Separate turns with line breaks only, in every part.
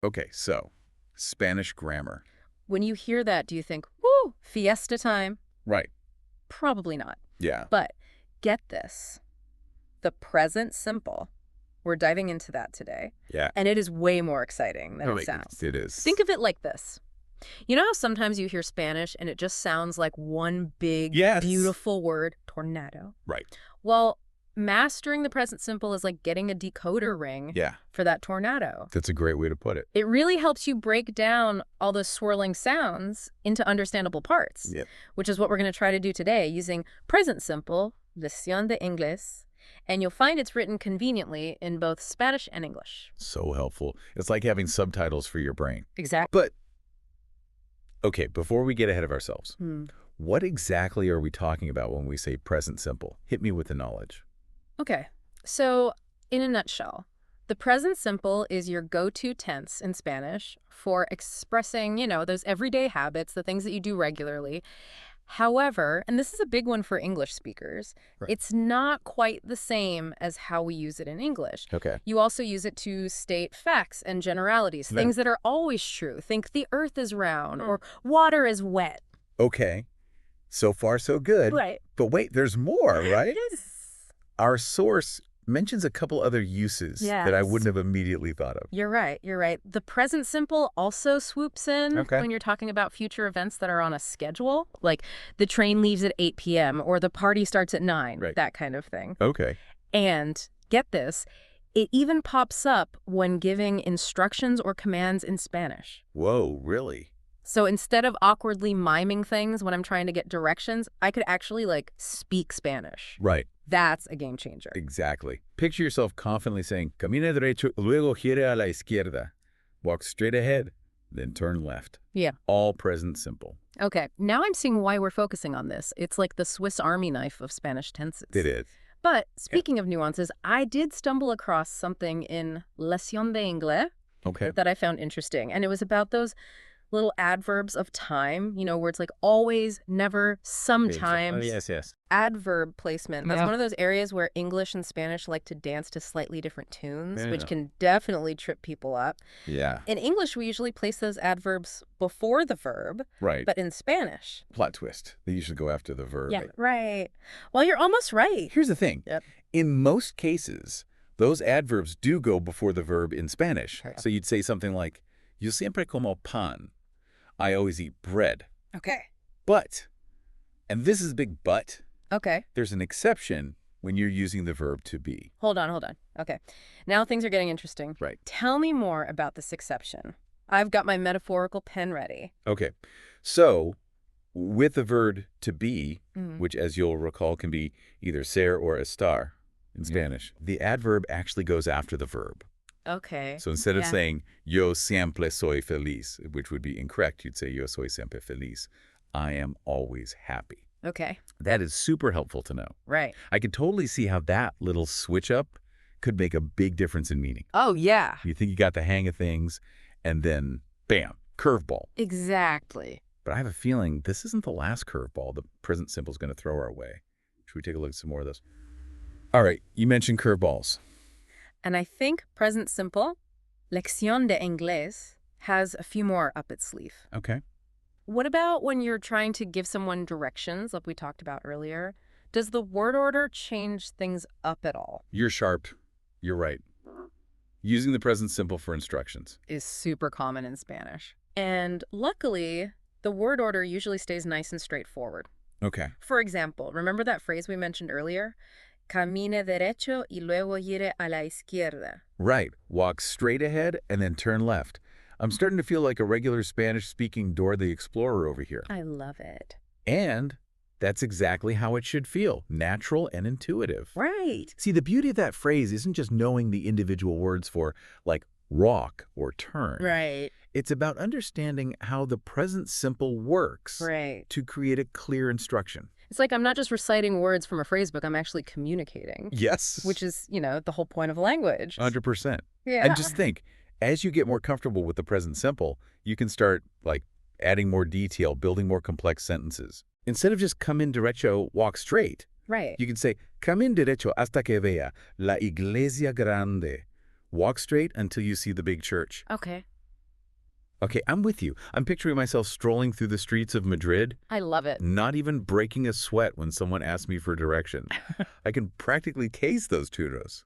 Okay, so Spanish grammar.
When you hear that, do you think, woo, fiesta time?
Right.
Probably not.
Yeah.
But get this. The present simple. We're diving into that today.
Yeah.
And it is way more exciting than it sounds.
It is.
Think of it like this. You know how sometimes you hear Spanish and it just sounds like one big, beautiful word, tornado?
Right.
Well, mastering the present simple is like getting a decoder ring for that tornado.
That's a great way to put it.
It really helps you break down all those swirling sounds into understandable parts, which is what we're going to try to do today using present simple, lección de inglés, and you'll find it's written conveniently in both Spanish and English.
So helpful. It's like having subtitles for your brain.
Exactly.
But, okay, before we get ahead of ourselves, what exactly are we talking about when we say present simple? Hit me with the knowledge.
Okay, so in a nutshell, the present simple is your go-to tense in Spanish for expressing, you know, those everyday habits, the things that you do regularly. However, and this is a big one for English speakers, it's not quite the same as how we use it in English.
Okay.
You also use it to state facts and generalities, things that are always true. Think the earth is round or water is wet.
Okay. So far, so good.
Right.
But wait, there's more, right?
Yes.
Our source mentions a couple other uses that I wouldn't have immediately thought of.
You're right. You're right. The present simple also swoops in when you're talking about future events that are on a schedule, like the train leaves at 8 p.m. or the party starts at 9, that kind of thing.
Okay.
And get this, it even pops up when giving instructions or commands in Spanish.
Whoa, really?
So instead of awkwardly miming things when I'm trying to get directions, I could actually, like, speak Spanish.
Right.
That's a game changer.
Exactly. Picture yourself confidently saying, camina derecho, luego gire a la izquierda. Walk straight ahead, then turn left.
Yeah.
All present simple.
Okay. Now I'm seeing why we're focusing on this. It's like the Swiss Army knife of Spanish tenses.
It is.
But speaking of nuances, I did stumble across something in Lección de Inglés that I found interesting. And it was about those little adverbs of time, you know, where it's like always, never, sometimes.
Oh, yes.
Adverb placement. That's one of those areas where English and Spanish like to dance to slightly different tunes, which can definitely trip people up.
Yeah.
In English, we usually place those adverbs before the verb.
Right.
But in Spanish.
Plot twist. They usually go after the verb.
Yeah, right. Well, you're almost right.
Here's the thing.
Yep.
In most cases, those adverbs do go before the verb in Spanish. So you'd say something like, yo siempre como pan. I always eat bread.
Okay.
But, and this is a big but,
there's
an exception when you're using the verb to be.
Hold on. Okay. Now things are getting interesting.
Right.
Tell me more about this exception. I've got my metaphorical pen ready.
Okay. So, with the verb to be, which as you'll recall can be either ser or estar in Spanish, the adverb actually goes after the verb.
Okay.
So instead of saying, yo siempre soy feliz, which would be incorrect, you'd say, yo soy siempre feliz. I am always happy.
Okay.
That is super helpful to know.
Right.
I could totally see how that little switch up could make a big difference in meaning.
Oh, yeah.
You think you got the hang of things, and then, bam, curveball.
Exactly.
But I have a feeling this isn't the last curveball the present simple is going to throw our way. Should we take a look at some more of those? All right, you mentioned curveballs.
And I think present simple, lección de inglés, has a few more up its sleeve.
Okay.
What about when you're trying to give someone directions, like we talked about earlier? Does the word order change things up at all?
You're sharp. You're right. Using the present simple for instructions
is super common in Spanish. And luckily, the word order usually stays nice and straightforward.
Okay.
For example, remember that phrase we mentioned earlier? Camine derecho y luego gire a la izquierda.
Right. Walk straight ahead and then turn left. I'm starting to feel like a regular Spanish-speaking Dora the Explorer over here.
I love it.
And that's exactly how it should feel. Natural and intuitive.
Right.
See, the beauty of that phrase isn't just knowing the individual words for, like, walk or turn.
Right.
It's about understanding how the present simple works
to
create a clear instruction.
It's like I'm not just reciting words from a phrase book, I'm actually communicating.
Yes.
Which is, you know, the whole point of language.
100%.
Yeah.
And just think, as you get more comfortable with the present simple, you can start, like, adding more detail, building more complex sentences. Instead of just camin derecho, walk straight.
Right.
You can say, camin derecho hasta que vea la iglesia grande. Walk straight until you see the big church.
Okay.
Okay, I'm with you. I'm picturing myself strolling through the streets of Madrid,
I love it.
not even breaking a sweat when someone asks me for direction. I can practically taste those churros.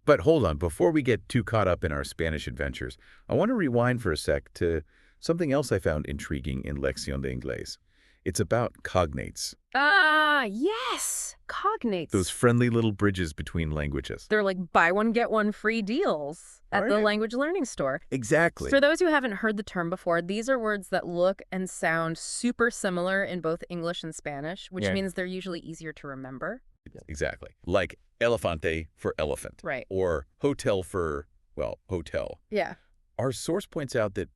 But hold on, before we get too caught up in our Spanish adventures, I want to rewind for a sec to something else I found intriguing in Lección de Inglés. It's about cognates,
Ah, yes! Cognates.
those friendly little bridges between languages.
They're like buy one, get one free deals at the
Right.
language learning store.
Exactly.
For those who haven't heard the term before, these are words that look and sound super similar in both English and Spanish, which
Yeah.
means they're usually easier to remember.
Exactly. Like elefante for elephant.
Right.
Or hotel for, well, hotel.
Yeah.
Our source points out that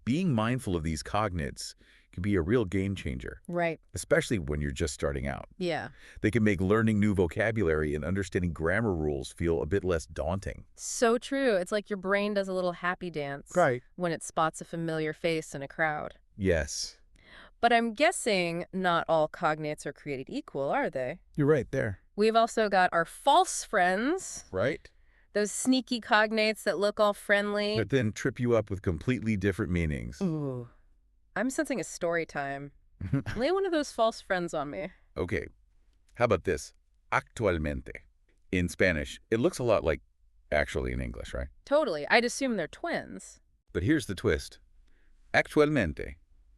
being mindful of these cognates can be a real game changer,
Right.
especially when you're just starting out.
Yeah.
They can make learning new vocabulary and understanding grammar rules feel a bit less daunting.
So true. It's like your brain does a little happy dance when it spots a familiar face in a crowd.
Yes.
But I'm guessing not all cognates are created equal, are they?
You're right there.
We've also got our false friends,
Right?
those sneaky cognates that look all friendly.
But then trip you up with completely different meanings.
Ooh. I'm sensing a story time. Lay one of those false friends on me.
Okay. How about this? Actualmente. In Spanish, it looks a lot like actually in English, right?
Totally. I'd assume they're twins.
But here's the twist. Actualmente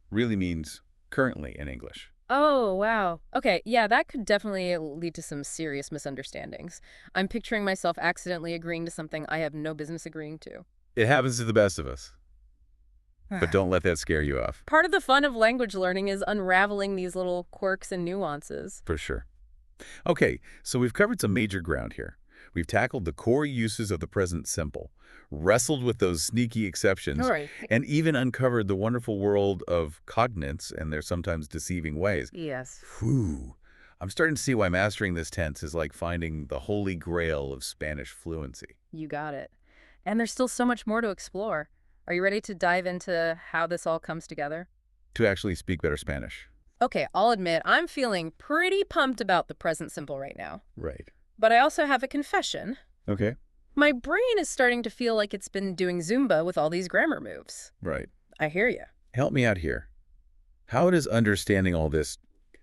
really means currently in English.
Oh, wow. Okay, yeah, that could definitely lead to some serious misunderstandings. I'm picturing myself accidentally agreeing to something I have no business agreeing to.
It happens to the best of us. But don't let that scare you off.
Part of the fun of language learning is unraveling these little quirks and nuances.
For sure. Okay, so we've covered some major ground here. We've tackled the core uses of the present simple, wrestled with those sneaky exceptions,
All right.
and even uncovered the wonderful world of cognates and their sometimes deceiving ways.
Yes.
Whew. I'm starting to see why mastering this tense is like finding the holy grail of Spanish fluency.
You got it. And there's still so much more to explore. Are you ready to dive into how this all comes together?
To actually speak better Spanish.
Okay, I'll admit, I'm feeling pretty pumped about the present simple right now.
Right.
But I also have a confession.
Okay.
My brain is starting to feel like it's been doing Zumba with all these grammar moves.
Right.
I hear you.
Help me out here. How does understanding all this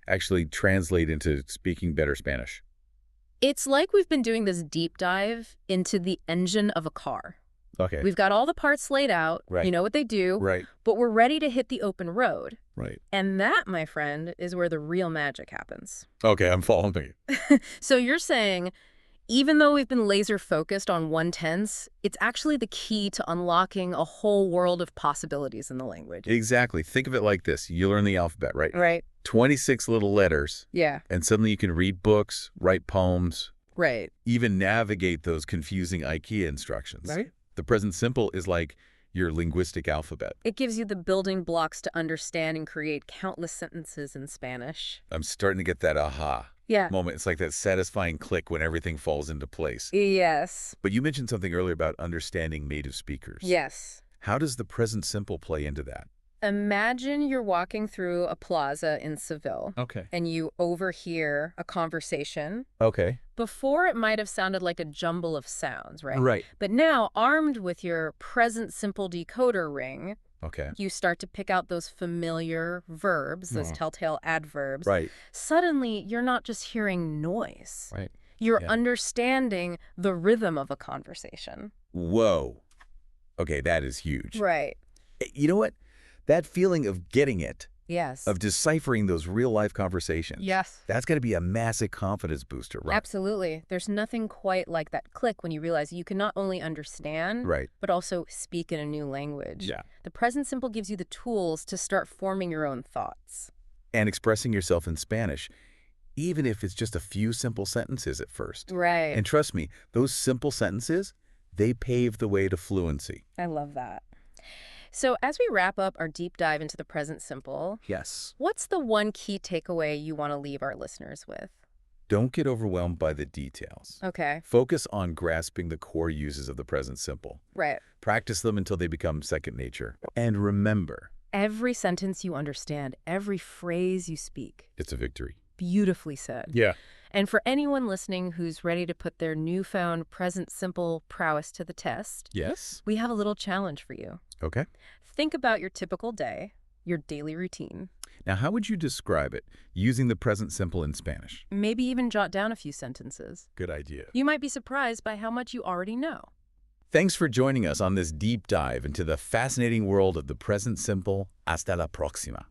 actually translate into speaking better Spanish?
It's like we've been doing this deep dive into the engine of a car.
Okay.
We've got all the parts laid out.
Right.
You know what they do.
Right.
But we're ready to hit the open road.
Right.
And that, my friend, is where the real magic happens.
Okay, I'm following you.
So you're saying, even though we've been laser focused on one tense, it's actually the key to unlocking a whole world of possibilities in the language.
Exactly. Think of it like this. You learn the alphabet, right?
Right.
26 little letters,
Yeah.
and suddenly you can read books, write poems,
Right.
even navigate those confusing IKEA instructions.
Right.
The present simple is like your linguistic alphabet.
It gives you the building blocks to understand and create countless sentences in Spanish.
I'm starting to get that aha
Yeah.
moment. It's like that satisfying click when everything falls into place.
Yes.
But you mentioned something earlier about understanding native speakers.
Yes.
How does the present simple play into that?
Imagine you're walking through a plaza in Seville
Okay.
and you overhear a conversation.
Okay.
Before, it might have sounded like a jumble of sounds, right?
Right.
But now, armed with your present simple decoder ring,
Okay.
you start to pick out those familiar verbs, those telltale adverbs.
Right.
Suddenly, you're not just hearing noise.
Right.
You're
Yeah.
understanding the rhythm of a conversation.
Whoa. Okay, that is huge.
Right.
You know what? That feeling of getting it,
Yes.
of deciphering those real-life conversations.
Yes.
That's going to be a massive confidence booster, right?
Absolutely. There's nothing quite like that click when you realize you can not only understand,
Right.
but also speak in a new language.
Yeah.
The present simple gives you the tools to start forming your own thoughts.
And expressing yourself in Spanish, even if it's just a few simple sentences at first.
Right.
And trust me, those simple sentences, they pave the way to fluency.
I love that. So as we wrap up our deep dive into the present simple,
Yes.
what's the one key takeaway you want to leave our listeners with?
Don't get overwhelmed by the details.
Okay.
Focus on grasping the core uses of the present simple.
Right.
Practice them until they become second nature. And remember,
Every sentence you understand, every phrase you speak.
it's a victory.
Beautifully said.
Yeah.
And for anyone listening who's ready to put their newfound present simple prowess to the test,
Yes?
we have a little challenge for you.
Okay.
Think about your typical day, your daily routine.
Now, how would you describe it using the present simple in Spanish?
Maybe even jot down a few sentences.
Good idea.
You might be surprised by how much you already know.
Thanks for joining us on this deep dive into the fascinating world of the present simple. Hasta la próxima.